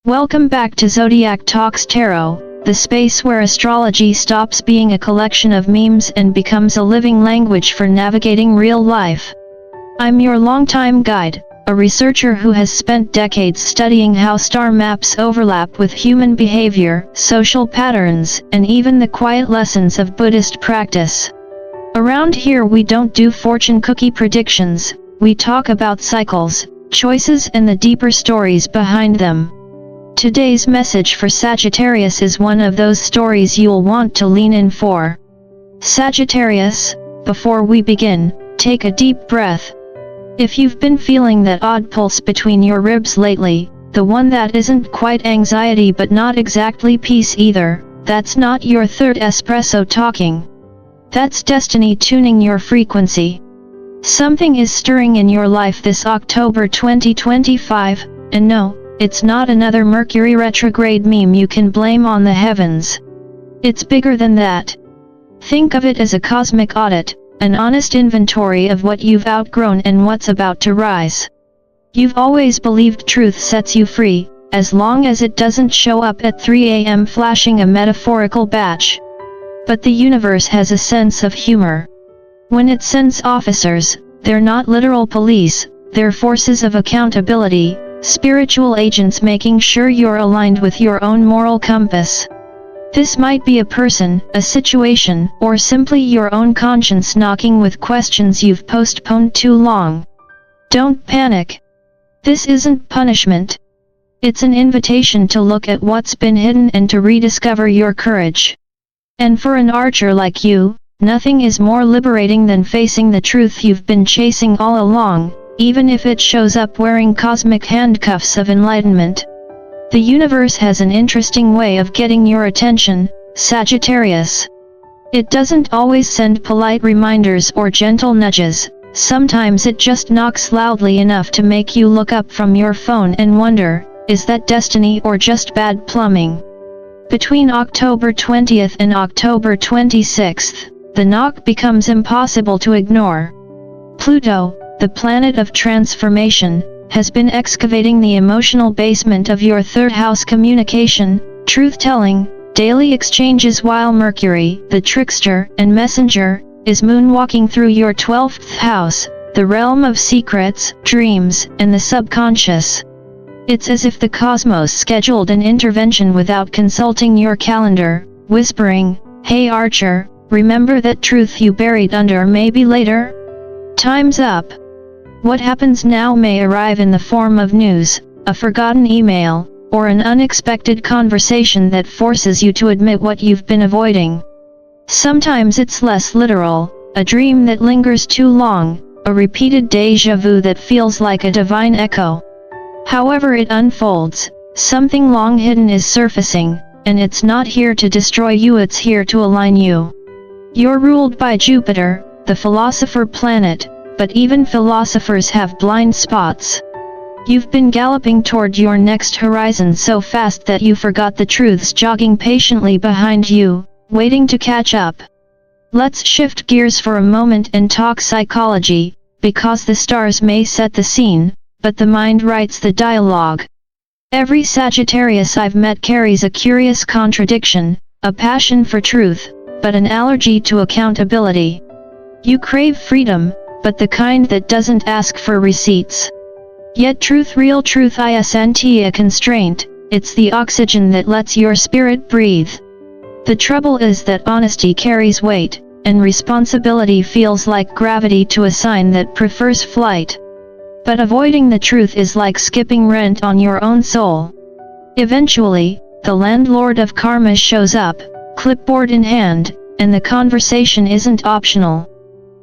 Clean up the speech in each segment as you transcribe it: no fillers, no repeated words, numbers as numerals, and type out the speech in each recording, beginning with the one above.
Welcome back to Zodiac Talks Tarot, the space where astrology stops being a collection of memes and becomes a living language for navigating real life. I'm your longtime guide, a researcher who has spent decades studying how star maps overlap with human behavior, social patterns, and even the quiet lessons of Buddhist practice. Around here we don't do fortune cookie predictions, we talk about cycles, choices and the deeper stories behind them. Today's message for Sagittarius is one of those stories you'll want to lean in for. Sagittarius, before we begin, take a deep breath. If you've been feeling that odd pulse between your ribs lately, the one that isn't quite anxiety but not exactly peace either, that's not your third espresso talking. That's destiny tuning your frequency. Something is stirring in your life this October 2025, and no, it's not another Mercury retrograde meme you can blame on the heavens. It's bigger than that. Think of it as a cosmic audit, an honest inventory of what you've outgrown and what's about to rise. You've always believed truth sets you free, as long as it doesn't show up at 3 a.m. flashing a metaphorical batch. But the universe has a sense of humor. When it sends officers, they're not literal police, they're forces of accountability, spiritual agents making sure you're aligned with your own moral compass. This might be a person, a situation, or simply your own conscience knocking with questions you've postponed too long. Don't panic. This isn't punishment. It's an invitation to look at what's been hidden and to rediscover your courage. And for an archer like you, nothing is more liberating than facing the truth you've been chasing all along, even if it shows up wearing cosmic handcuffs of enlightenment. The universe has an interesting way of getting your attention, Sagittarius. It doesn't always send polite reminders or gentle nudges, sometimes it just knocks loudly enough to make you look up from your phone and wonder, is that destiny or just bad plumbing? Between October 20th and October 26th, the knock becomes impossible to ignore. Pluto, the planet of transformation, has been excavating the emotional basement of your third house communication, truth-telling, daily exchanges while Mercury, the trickster and messenger, is moonwalking through your 12th house, the realm of secrets, dreams, and the subconscious. It's as if the cosmos scheduled an intervention without consulting your calendar, whispering, "Hey Archer, remember that truth you buried under maybe later? Time's up." What happens now may arrive in the form of news, a forgotten email, or an unexpected conversation that forces you to admit what you've been avoiding. Sometimes it's less literal, a dream that lingers too long, a repeated déjà vu that feels like a divine echo. However it unfolds, something long hidden is surfacing, and it's not here to destroy you, it's here to align you. You're ruled by Jupiter, the philosopher planet, but even philosophers have blind spots. You've been galloping toward your next horizon so fast that you forgot the truths jogging patiently behind you, waiting to catch up. Let's shift gears for a moment and talk psychology, because the stars may set the scene, but the mind writes the dialogue. Every Sagittarius I've met carries a curious contradiction, a passion for truth, but an allergy to accountability. You crave freedom, but the kind that doesn't ask for receipts. Yet truth, real truth isn't a constraint, it's the oxygen that lets your spirit breathe. The trouble is that honesty carries weight, and responsibility feels like gravity to a sign that prefers flight. But avoiding the truth is like skipping rent on your own soul. Eventually, the landlord of karma shows up, clipboard in hand, and the conversation isn't optional.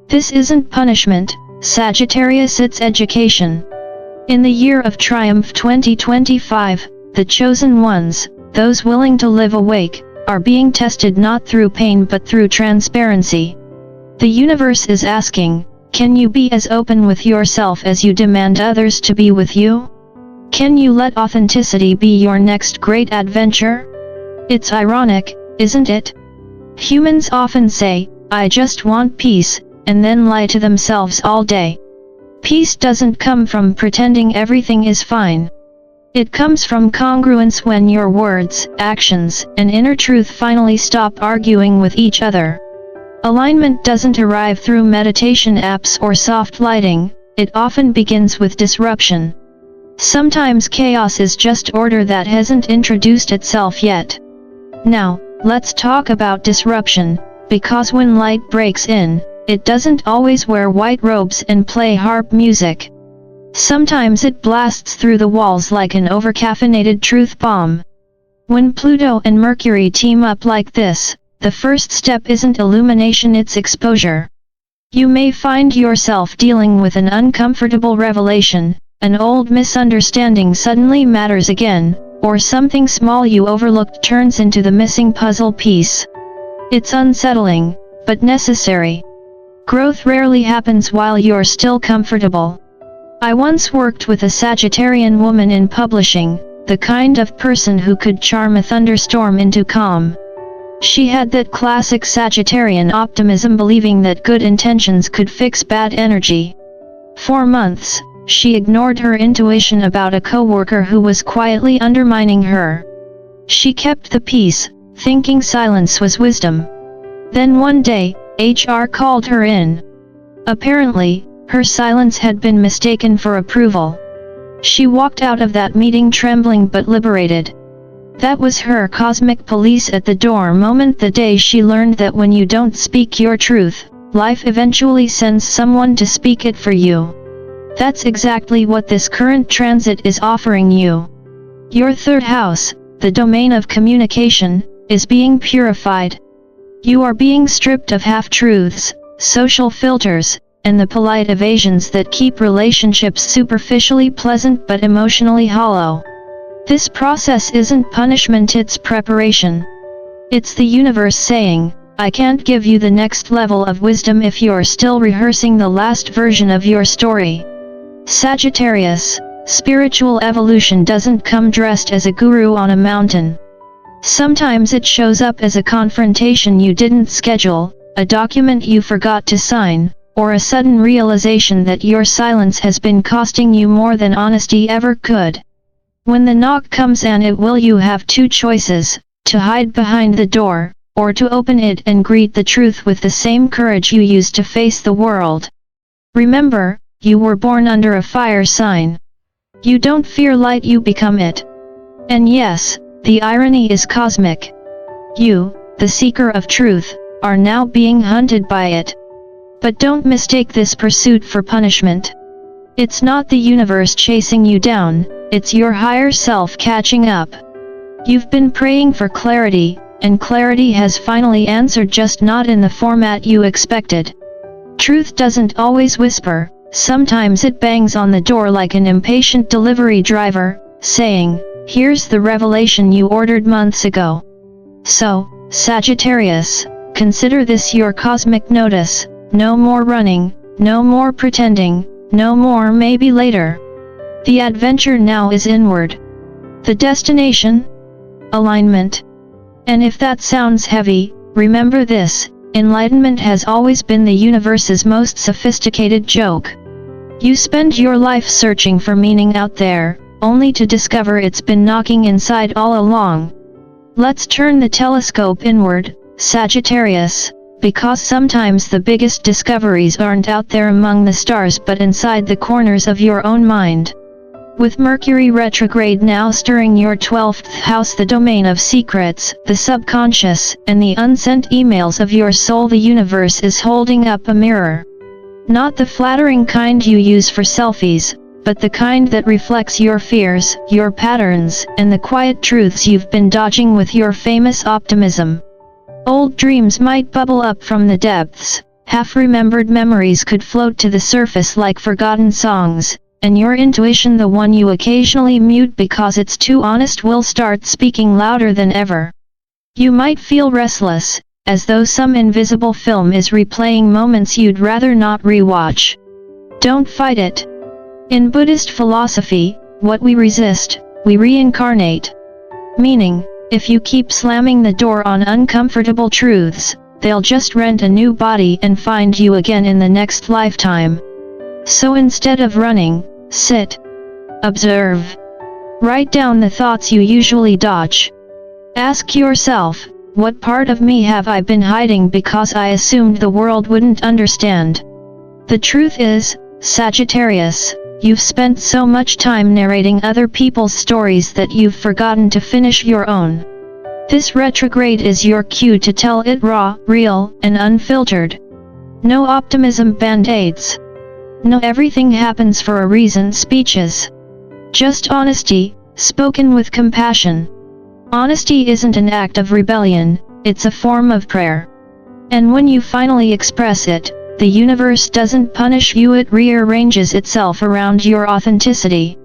This isn't punishment, Sagittarius, it's education. In the year of triumph 2025, the chosen ones, those willing to live awake, are being tested not through pain but through transparency. The universe is asking, can you be as open with yourself as you demand others to be with you? Can you let authenticity be your next great adventure? It's ironic, isn't it? Humans often say, "I just want peace," and then lie to themselves all day. Peace doesn't come from pretending everything is fine. It comes from congruence when your words, actions, and inner truth finally stop arguing with each other. Alignment doesn't arrive through meditation apps or soft lighting, it often begins with disruption. Sometimes chaos is just order that hasn't introduced itself yet. Now, let's talk about disruption, because when light breaks in, it doesn't always wear white robes and play harp music. Sometimes it blasts through the walls like an overcaffeinated truth bomb. When Pluto and Mercury team up like this, the first step isn't illumination, it's exposure. You may find yourself dealing with an uncomfortable revelation, an old misunderstanding suddenly matters again, or something small you overlooked turns into the missing puzzle piece. It's unsettling, but necessary. Growth rarely happens while you're still comfortable. I once worked with a Sagittarian woman in publishing, the kind of person who could charm a thunderstorm into calm. She had that classic Sagittarian optimism, believing that good intentions could fix bad energy. For months, she ignored her intuition about a coworker who was quietly undermining her. She kept the peace, thinking silence was wisdom. Then one day, HR called her in. Apparently, her silence had been mistaken for approval. She walked out of that meeting trembling but liberated. That was her cosmic police at the door moment, the day she learned that when you don't speak your truth, life eventually sends someone to speak it for you. That's exactly what this current transit is offering you. Your third house, the domain of communication, is being purified. You are being stripped of half-truths, social filters, and the polite evasions that keep relationships superficially pleasant but emotionally hollow. This process isn't punishment, it's preparation. It's the universe saying, I can't give you the next level of wisdom if you're still rehearsing the last version of your story. Sagittarius, spiritual evolution doesn't come dressed as a guru on a mountain. Sometimes it shows up as a confrontation you didn't schedule, a document you forgot to sign, or a sudden realization that your silence has been costing you more than honesty ever could. When the knock comes, and it will, you have two choices: to hide behind the door, or to open it and greet the truth with the same courage you used to face the world. Remember, you were born under a fire sign. You don't fear light, you become it. And yes, the irony is cosmic. You, the seeker of truth, are now being hunted by it. But don't mistake this pursuit for punishment. It's not the universe chasing you down, it's your higher self catching up. You've been praying for clarity, and clarity has finally answered, just not in the format you expected. Truth doesn't always whisper, sometimes it bangs on the door like an impatient delivery driver, saying, here's the revelation you ordered months ago. So, Sagittarius, consider this your cosmic notice. No more running, no more pretending, no more maybe later. The adventure now is inward. The destination? Alignment. And if that sounds heavy, remember this: enlightenment has always been the universe's most sophisticated joke. You spend your life searching for meaning out there, only to discover it's been knocking inside all along. Let's turn the telescope inward, Sagittarius. Because sometimes the biggest discoveries aren't out there among the stars but inside the corners of your own mind. With Mercury retrograde now stirring your 12th house, the domain of secrets, the subconscious, and the unsent emails of your soul, the universe is holding up a mirror. Not the flattering kind you use for selfies, but the kind that reflects your fears, your patterns, and the quiet truths you've been dodging with your famous optimism. Old dreams might bubble up from the depths, half-remembered memories could float to the surface like forgotten songs, and your intuition, the one you occasionally mute because it's too honest, will start speaking louder than ever. You might feel restless, as though some invisible film is replaying moments you'd rather not rewatch. Don't fight it. In Buddhist philosophy, what we resist, we reincarnate. Meaning, if you keep slamming the door on uncomfortable truths, they'll just rent a new body and find you again in the next lifetime. So instead of running, sit. Observe. Write down the thoughts you usually dodge. Ask yourself, what part of me have I been hiding because I assumed the world wouldn't understand? The truth is, Sagittarius, you've spent so much time narrating other people's stories that you've forgotten to finish your own. This retrograde is your cue to tell it raw, real, and unfiltered. No optimism band-aids. No everything happens for a reason speeches. Just honesty, spoken with compassion. Honesty isn't an act of rebellion, it's a form of prayer. And when you finally express it, the universe doesn't punish you, it rearranges itself around your authenticity.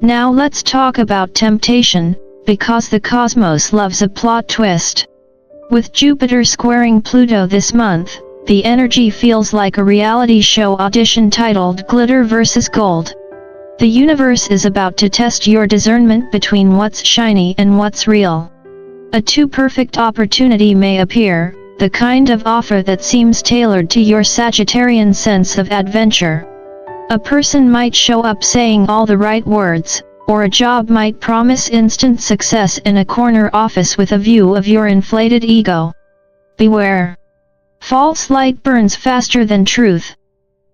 Now let's talk about temptation, because the cosmos loves a plot twist. With Jupiter squaring Pluto this month, the energy feels like a reality show audition titled Glitter vs. Gold. The universe is about to test your discernment between what's shiny and what's real. A too perfect opportunity may appear, the kind of offer that seems tailored to your Sagittarian sense of adventure. A person might show up saying all the right words, or a job might promise instant success in a corner office with a view of your inflated ego. Beware. False light burns faster than truth.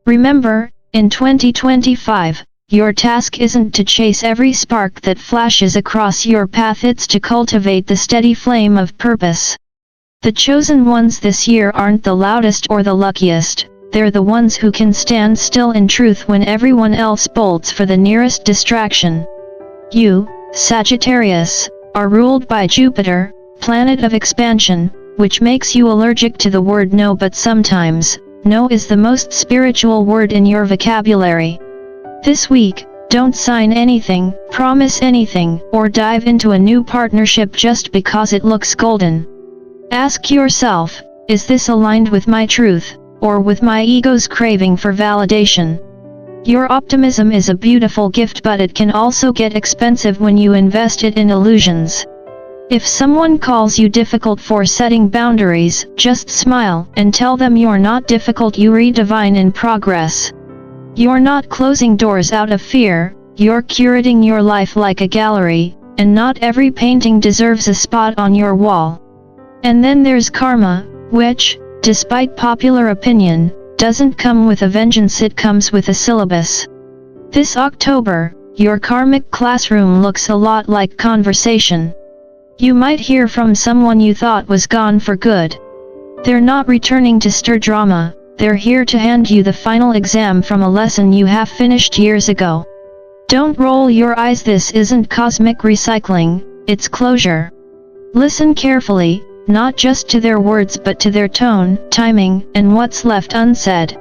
Remember, in 2025, your task isn't to chase every spark that flashes across your path, it's to cultivate the steady flame of purpose. The chosen ones this year aren't the loudest or the luckiest, they're the ones who can stand still in truth when everyone else bolts for the nearest distraction. You, Sagittarius, are ruled by Jupiter, planet of expansion, which makes you allergic to the word no, but sometimes, no is the most spiritual word in your vocabulary. This week, don't sign anything, promise anything, or dive into a new partnership just because it looks golden. Ask yourself, is this aligned with my truth, or with my ego's craving for validation? Your optimism is a beautiful gift, but it can also get expensive when you invest it in illusions. If someone calls you difficult for setting boundaries, just smile and tell them you're not difficult, you read divine in progress. You're not closing doors out of fear, you're curating your life like a gallery, and not every painting deserves a spot on your wall. And then there's karma, which, despite popular opinion, doesn't come with a vengeance, it comes with a syllabus. This October, your karmic classroom looks a lot like conversation. You might hear from someone you thought was gone for good. They're not returning to stir drama, they're here to hand you the final exam from a lesson you have finished years ago. Don't roll your eyes, this isn't cosmic recycling, it's closure. Listen carefully, not just to their words but to their tone, timing, and what's left unsaid.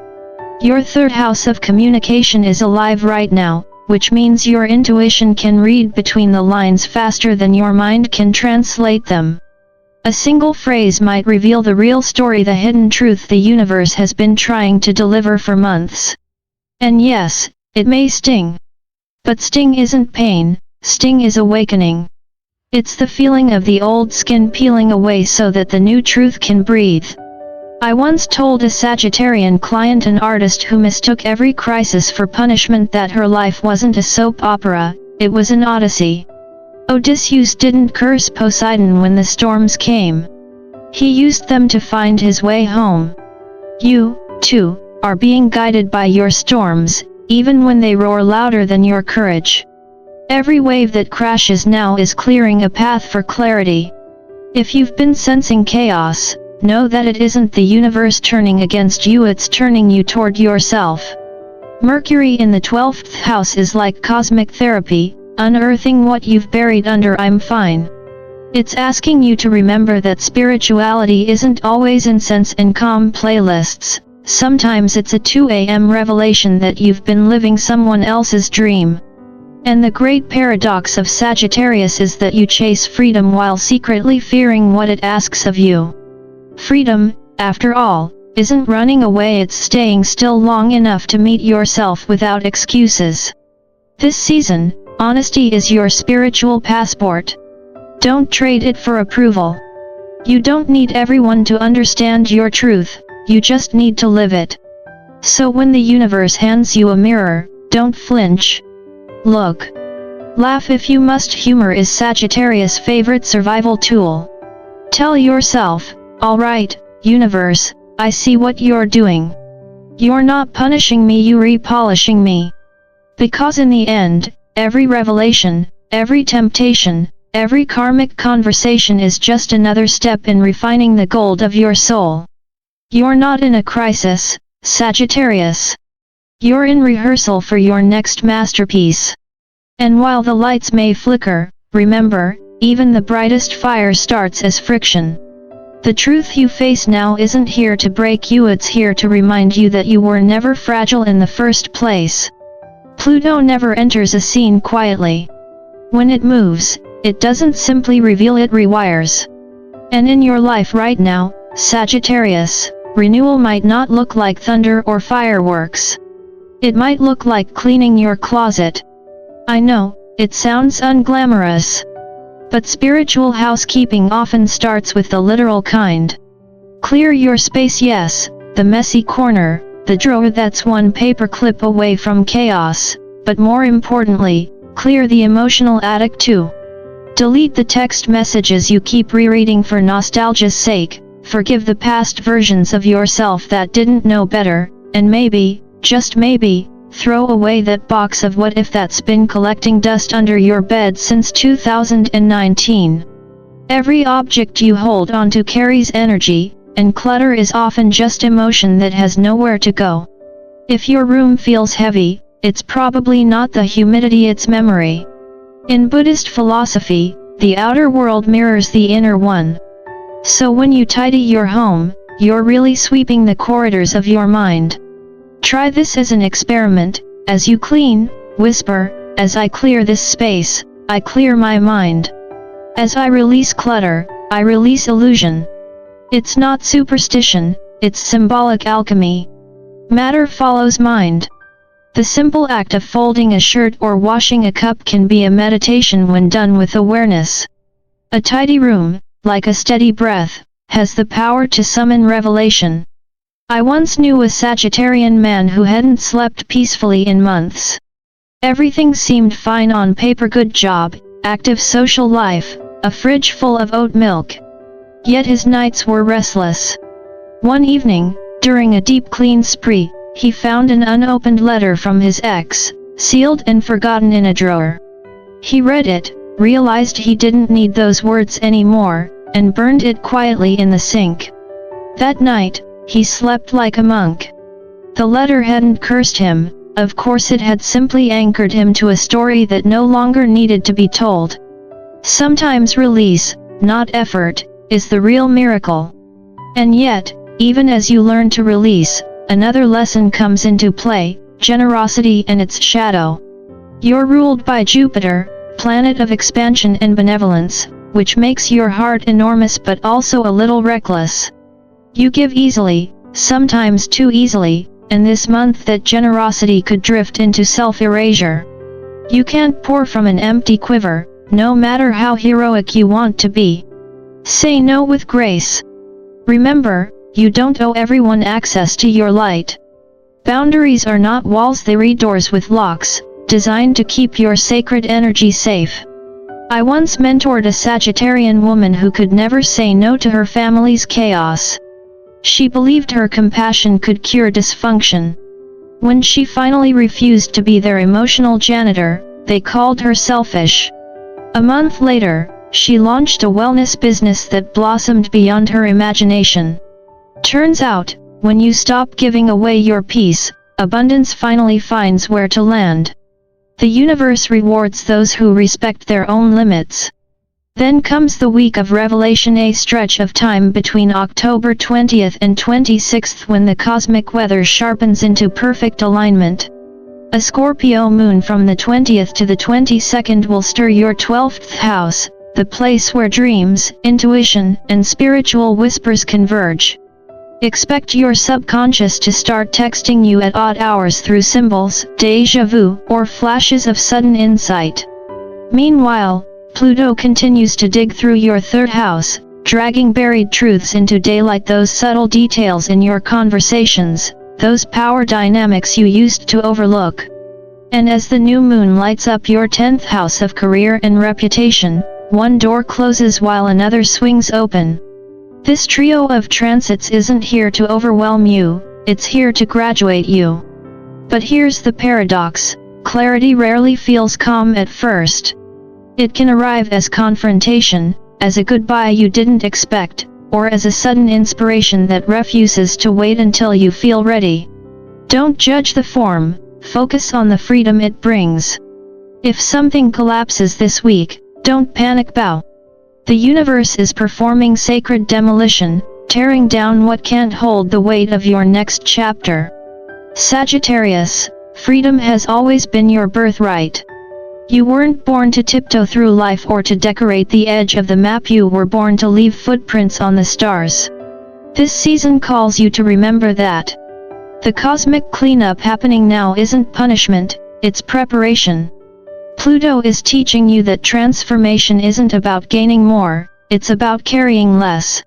Your third house of communication is alive right now, which means your intuition can read between the lines faster than your mind can translate them. A single phrase might reveal the real story, the hidden truth the universe has been trying to deliver for months. And yes, it may sting. But sting isn't pain, sting is awakening. It's the feeling of the old skin peeling away so that the new truth can breathe. I once told a Sagittarian client, an artist who mistook every crisis for punishment, that her life wasn't a soap opera, it was an odyssey. Odysseus didn't curse Poseidon when the storms came. He used them to find his way home. You, too, are being guided by your storms, even when they roar louder than your courage. Every wave that crashes now is clearing a path for clarity. If you've been sensing chaos, know that it isn't the universe turning against you, it's turning you toward yourself. Mercury in the 12th house is like cosmic therapy, unearthing what you've buried under "I'm fine." It's asking you to remember that spirituality isn't always incense and calm playlists, sometimes it's a 2 a.m. revelation that you've been living someone else's dream. And the great paradox of Sagittarius is that you chase freedom while secretly fearing what it asks of you. Freedom, after all, isn't running away, it's staying still long enough to meet yourself without excuses. This season, honesty is your spiritual passport. Don't trade it for approval. You don't need everyone to understand your truth, you just need to live it. So when the universe hands you a mirror, don't flinch. Look. Laugh if you must. Humor is Sagittarius' favorite survival tool. Tell yourself, alright, universe, I see what you're doing. You're not punishing me, you're repolishing me. Because in the end, every revelation, every temptation, every karmic conversation is just another step in refining the gold of your soul. You're not in a crisis, Sagittarius. You're in rehearsal for your next masterpiece. And while the lights may flicker, remember, even the brightest fire starts as friction. The truth you face now isn't here to break you, it's here to remind you that you were never fragile in the first place. Pluto never enters a scene quietly. When it moves, it doesn't simply reveal, it rewires. And in your life right now, Sagittarius, renewal might not look like thunder or fireworks. It might look like cleaning your closet. I know, it sounds unglamorous. But spiritual housekeeping often starts with the literal kind. Clear your space, yes, the messy corner, the drawer that's one paperclip away from chaos, but more importantly, clear the emotional attic too. Delete the text messages you keep rereading for nostalgia's sake, forgive the past versions of yourself that didn't know better, and maybe, just maybe, throw away that box of what if that's been collecting dust under your bed since 2019. Every object you hold onto carries energy, and clutter is often just emotion that has nowhere to go. If your room feels heavy, it's probably not the humidity, it's memory. In Buddhist philosophy, the outer world mirrors the inner one. So when you tidy your home, you're really sweeping the corridors of your mind. Try this as an experiment. As you clean, whisper, as I clear this space, I clear my mind. As I release clutter, I release illusion. It's not superstition, it's symbolic alchemy. Matter follows mind. The simple act of folding a shirt or washing a cup can be a meditation when done with awareness. A tidy room, like a steady breath, has the power to summon revelation. I once knew a Sagittarian man who hadn't slept peacefully in months. Everything seemed fine on paper: good job, active social life, a fridge full of oat milk. Yet his nights were restless. One evening, during a deep clean spree, he found an unopened letter from his ex, sealed and forgotten in a drawer. He read it, realized he didn't need those words anymore, and burned it quietly in the sink. That night, he slept like a monk. The letter hadn't cursed him, of course it had simply anchored him to a story that no longer needed to be told. Sometimes release, not effort, is the real miracle. And yet, even as you learn to release, another lesson comes into play: generosity and its shadow. You're ruled by Jupiter, planet of expansion and benevolence, which makes your heart enormous but also a little reckless. You give easily, sometimes too easily, and this month that generosity could drift into self-erasure. You can't pour from an empty quiver, no matter how heroic you want to be. Say no with grace. Remember, you don't owe everyone access to your light. Boundaries are not walls, they are doors with locks, designed to keep your sacred energy safe. I once mentored a Sagittarian woman who could never say no to her family's chaos. She believed her compassion could cure dysfunction. When she finally refused to be their emotional janitor, they called her selfish. A month later, she launched a wellness business that blossomed beyond her imagination. Turns out, when you stop giving away your peace, abundance finally finds where to land. The universe rewards those who respect their own limits. Then comes the week of revelation, a stretch of time between October 20th and 26th when the cosmic weather sharpens into perfect alignment. A Scorpio moon from the 20th to the 22nd will stir your 12th house, the place where dreams, intuition, and spiritual whispers converge. Expect your subconscious to start texting you at odd hours through symbols, déjà vu, or flashes of sudden insight. Meanwhile, Pluto continues to dig through your third house, dragging buried truths into daylight, those subtle details in your conversations, those power dynamics you used to overlook. And as the new moon lights up your 10th house of career and reputation, one door closes while another swings open. This trio of transits isn't here to overwhelm you, it's here to graduate you. But here's the paradox: clarity rarely feels calm at first. It can arrive as confrontation, as a goodbye you didn't expect, or as a sudden inspiration that refuses to wait until you feel ready. Don't judge the form, focus on the freedom it brings. If something collapses this week, don't panic. Bow. The universe is performing sacred demolition, tearing down what can't hold the weight of your next chapter. Sagittarius, freedom has always been your birthright. You weren't born to tiptoe through life or to decorate the edge of the map. You were born to leave footprints on the stars. This season calls you to remember that. The cosmic cleanup happening now isn't punishment, it's preparation. Pluto is teaching you that transformation isn't about gaining more, it's about carrying less.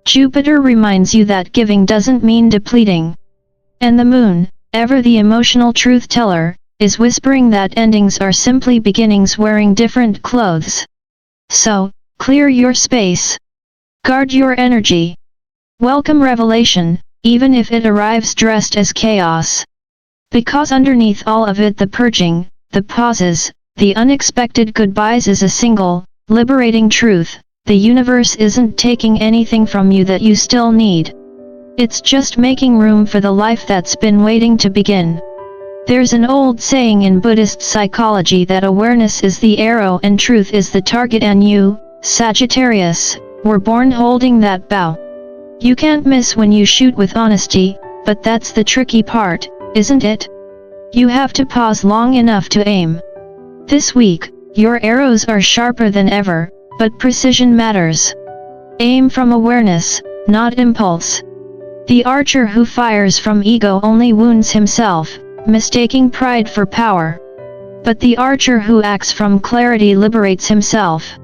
Jupiter reminds you that giving doesn't mean depleting. And the moon, ever the emotional truth teller, is whispering that endings are simply beginnings wearing different clothes. So, clear your space. Guard your energy. Welcome revelation, even if it arrives dressed as chaos. Because underneath all of it, the purging, the pauses, the unexpected goodbyes is a single, liberating truth: the universe isn't taking anything from you that you still need. It's just making room for the life that's been waiting to begin. There's an old saying in Buddhist psychology that awareness is the arrow and truth is the target, and you, Sagittarius, were born holding that bow. You can't miss when you shoot with honesty, but that's the tricky part, isn't it? You have to pause long enough to aim. This week, your arrows are sharper than ever, but precision matters. Aim from awareness, not impulse. The archer who fires from ego only wounds himself, mistaking pride for power. But the archer who acts from clarity liberates himself.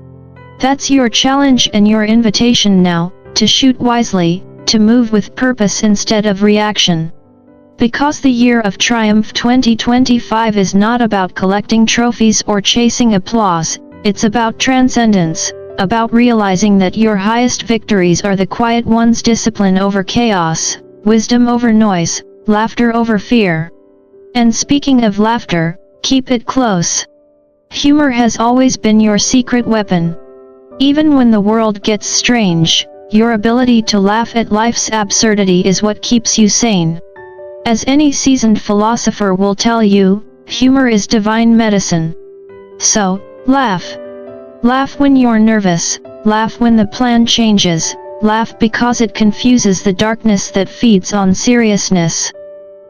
That's your challenge and your invitation now, to shoot wisely, to move with purpose instead of reaction. Because the year of triumph 2025 is not about collecting trophies or chasing applause, it's about transcendence, about realizing that your highest victories are the quiet ones: discipline over chaos, wisdom over noise, laughter over fear. And speaking of laughter, keep it close. Humor has always been your secret weapon. Even when the world gets strange, your ability to laugh at life's absurdity is what keeps you sane. As any seasoned philosopher will tell you, humor is divine medicine. So, laugh. Laugh when you're nervous, laugh when the plan changes, laugh because it confuses the darkness that feeds on seriousness.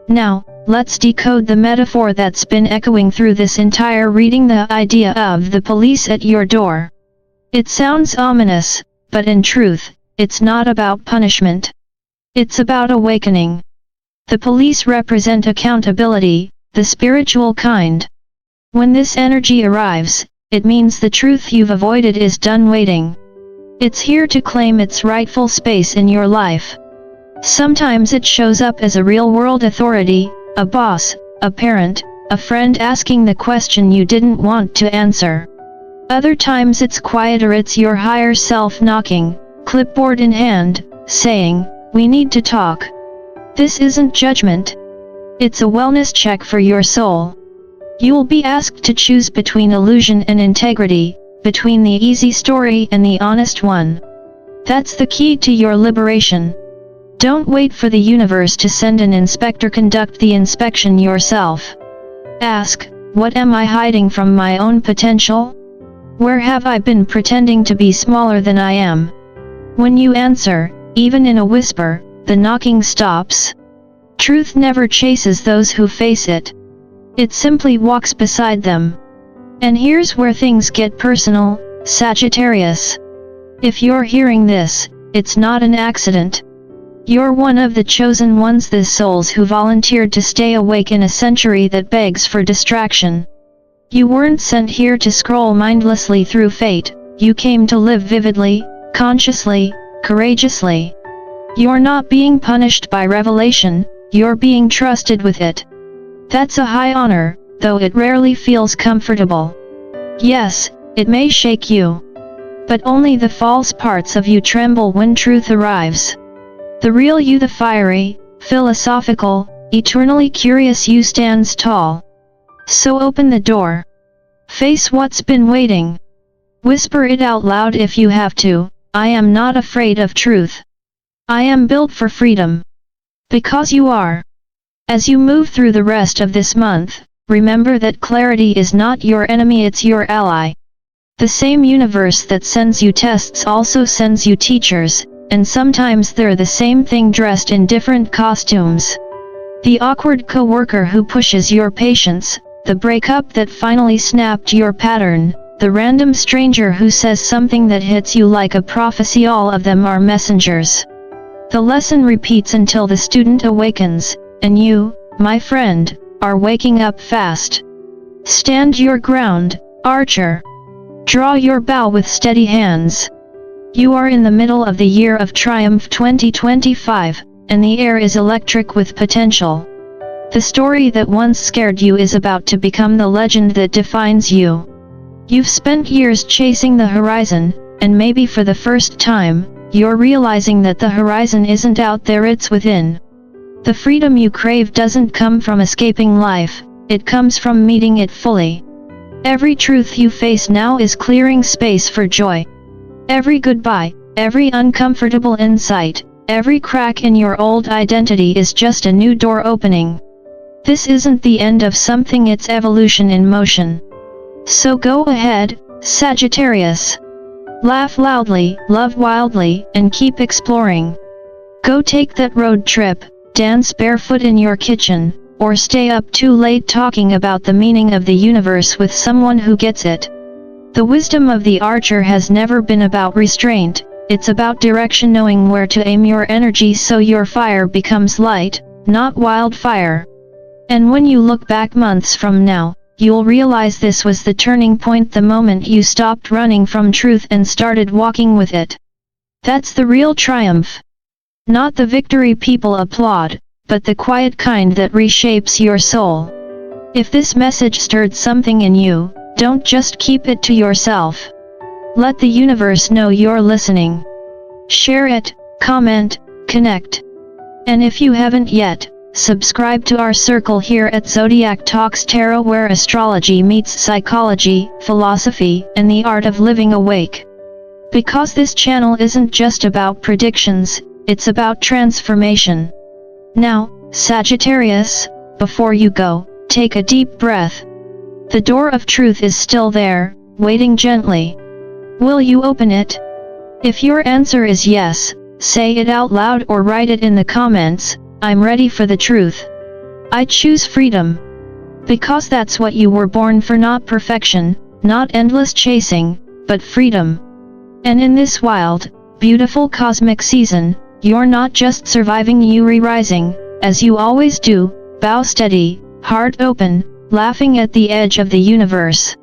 Now, let's decode the metaphor that's been echoing through this entire reading: the idea of the police at your door. It sounds ominous, but in truth, it's not about punishment. It's about awakening. The police represent accountability, the spiritual kind. When this energy arrives, it means the truth you've avoided is done waiting. It's here to claim its rightful space in your life. Sometimes it shows up as a real-world authority, a boss, a parent, a friend asking the question you didn't want to answer. Other times it's quieter: it's your higher self knocking, clipboard in hand, saying, "We need to talk." This isn't judgment. It's a wellness check for your soul. You'll be asked to choose between illusion and integrity, between the easy story and the honest one. That's the key to your liberation. Don't wait for the universe to send an inspector. Conduct the inspection yourself. Ask, what am I hiding from my own potential? Where have I been pretending to be smaller than I am? When you answer, even in a whisper, the knocking stops. Truth never chases those who face it. It simply walks beside them. And here's where things get personal, Sagittarius. If you're hearing this, it's not an accident. You're one of the chosen ones, the souls who volunteered to stay awake in a century that begs for distraction. You weren't sent here to scroll mindlessly through fate, you came to live vividly, consciously, courageously. You're not being punished by revelation, you're being trusted with it. That's a high honor, though it rarely feels comfortable. Yes, it may shake you. But only the false parts of you tremble when truth arrives. The real you, the fiery, philosophical, eternally curious you stands tall. So open the door. Face what's been waiting. Whisper it out loud if you have to, I am not afraid of truth. I am built for freedom. Because you are. As you move through the rest of this month, remember that clarity is not your enemy, it's your ally. The same universe that sends you tests also sends you teachers, and sometimes they're the same thing dressed in different costumes. The awkward coworker who pushes your patience, the breakup that finally snapped your pattern, the random stranger who says something that hits you like a prophecy, all of them are messengers. The lesson repeats until the student awakens, and you, my friend, are waking up fast. Stand your ground, archer. Draw your bow with steady hands. You are in the middle of the year of triumph 2025, and the air is electric with potential. The story that once scared you is about to become the legend that defines you. You've spent years chasing the horizon, and maybe for the first time, you're realizing that the horizon isn't out there, it's within. The freedom you crave doesn't come from escaping life, it comes from meeting it fully. Every truth you face now is clearing space for joy. Every goodbye, every uncomfortable insight, every crack in your old identity is just a new door opening. This isn't the end of something, it's evolution in motion. So go ahead, Sagittarius. Laugh loudly, love wildly, and keep exploring. Go take that road trip, dance barefoot in your kitchen, or stay up too late talking about the meaning of the universe with someone who gets it. The wisdom of the archer has never been about restraint, it's about direction, knowing where to aim your energy so your fire becomes light, not wildfire. And when you look back months from now, you'll realize this was the turning point, the moment you stopped running from truth and started walking with it. That's the real triumph. Not the victory people applaud, but the quiet kind that reshapes your soul. If this message stirred something in you, don't just keep it to yourself. Let the universe know you're listening. Share it, comment, connect. And if you haven't yet, subscribe to our circle here at Zodiac Talks Tarot, where astrology meets psychology, philosophy, and the art of living awake. Because this channel isn't just about predictions, it's about transformation. Now, Sagittarius, before you go, take a deep breath. The door of truth is still there, waiting gently. Will you open it? If your answer is yes, say it out loud or write it in the comments. I'm ready for the truth. I choose freedom. Because that's what you were born for, not perfection, not endless chasing, but freedom. And in this wild, beautiful cosmic season, you're not just surviving, you're rising, as you always do, bow steady, heart open, laughing at the edge of the universe.